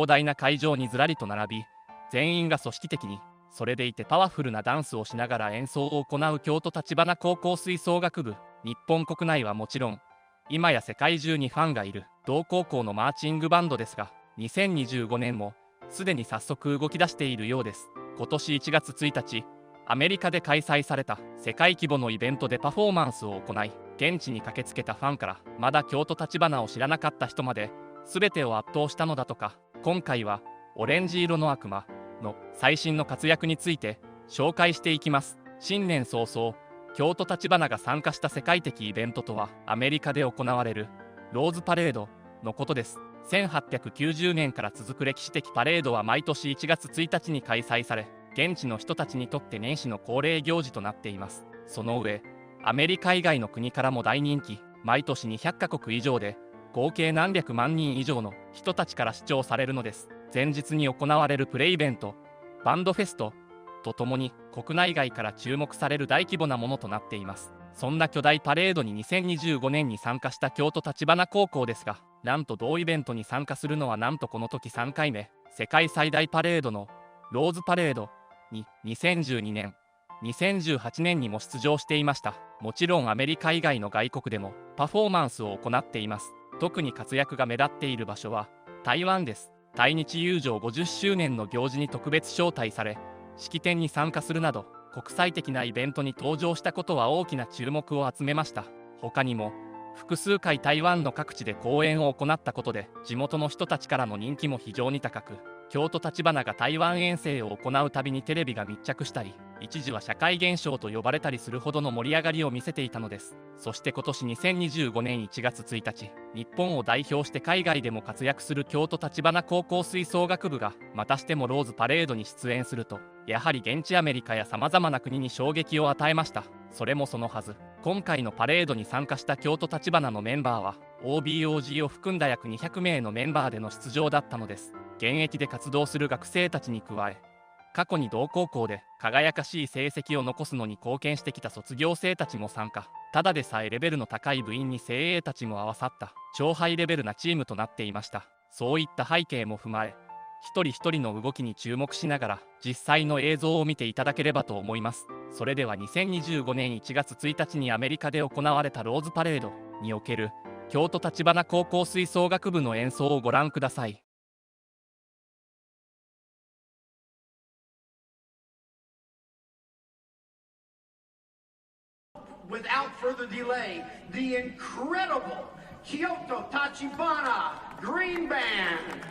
広大な会場にずらりと並び、全員が組織的に、それでいてパワフルなダンスをしながら演奏を行う京都橘高校吹奏楽部。日本国内はもちろん、今や世界中にファンがいる同高校のマーチングバンドですが、2025年もすでに早速動き出しているようです。今年1月1日、アメリカで開催された世界規模のイベントでパフォーマンスを行い、現地に駆けつけたファンからまだ京都橘を知らなかった人まで全てを圧倒したのだとか。今回はオレンジ色の悪魔の最新の活躍について紹介していきます。新年早々、京都橘が参加した世界的イベントとはアメリカで行われるローズパレードのことです。1890年から続く歴史的パレードは毎年1月1日に開催され、現地の人たちにとって年始の恒例行事となっています。その上、アメリカ以外の国からも大人気、毎年200カ国以上で合計何百万人以上の人たちから視聴されるのです。前日に行われるプレイベント、バンドフェストとともに国内外から注目される大規模なものとなっています。そんな巨大パレードに2025年に参加した京都橘高校ですが、なんと同イベントに参加するのはなんとこの時3回目。世界最大パレードのローズパレードに2012年、2018年にも出場していました。もちろんアメリカ以外の外国でもパフォーマンスを行っています。特に活躍が目立っている場所は台湾です。対日友情50周年の行事に特別招待され、式典に参加するなど国際的なイベントに登場したことは大きな注目を集めました。他にも複数回台湾の各地で公演を行ったことで地元の人たちからの人気も非常に高く、京都橘が台湾遠征を行うたびにテレビが密着したり、一時は社会現象と呼ばれたりするほどの盛り上がりを見せていたのです。そして今年2025年1月1日、日本を代表して海外でも活躍する京都橘高校吹奏楽部がまたしてもローズパレードに出演すると、やはり現地アメリカやさまざまな国に衝撃を与えました。それもそのはず、今回のパレードに参加した京都橘のメンバーは OB/OG を含んだ約200名のメンバーでの出場だったのです。現役で活動する学生たちに加え、過去に同高校で輝かしい成績を残すのに貢献してきた卒業生たちも参加。ただでさえレベルの高い部員に精鋭たちも合わさった超ハイレベルなチームとなっていました。そういった背景も踏まえ、一人一人の動きに注目しながら実際の映像を見ていただければと思います。それでは2025年1月1日にアメリカで行われたローズパレードにおける京都橘高校吹奏楽部の演奏をご覧ください。Without further delay, the incredible Kyoto Tachibana Green Band.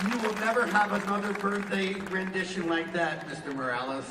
You will never have another birthday rendition like that, Mr. Morales.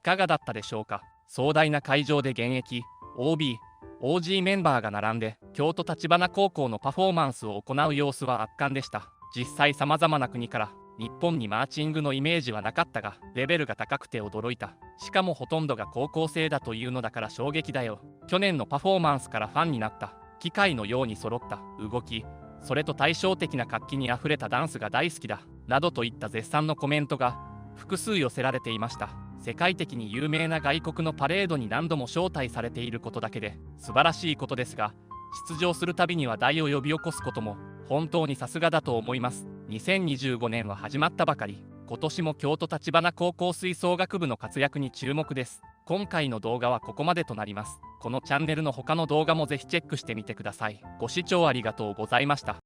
かがだったでしょうか。壮大な会場で現役 OB、OG メンバーが並んで京都橘高校のパフォーマンスを行う様子は圧巻でした。実際さまざまな国から日本にマーチングのイメージはなかったが、レベルが高くて驚いた。しかもほとんどが高校生だというのだから衝撃だよ。去年のパフォーマンスからファンになった。機械のように揃った動き、それと対照的な活気にあふれたダンスが大好きだなどといった絶賛のコメントが複数寄せられていました。世界的に有名な外国のパレードに何度も招待されていることだけで素晴らしいことですが、出場するたびに話題を呼び起こすことも本当にさすがだと思います。2025年は始まったばかり。今年も京都橘高校吹奏楽部の活躍に注目です。今回の動画はここまでとなります。このチャンネルの他の動画もぜひチェックしてみてください。ご視聴ありがとうございました。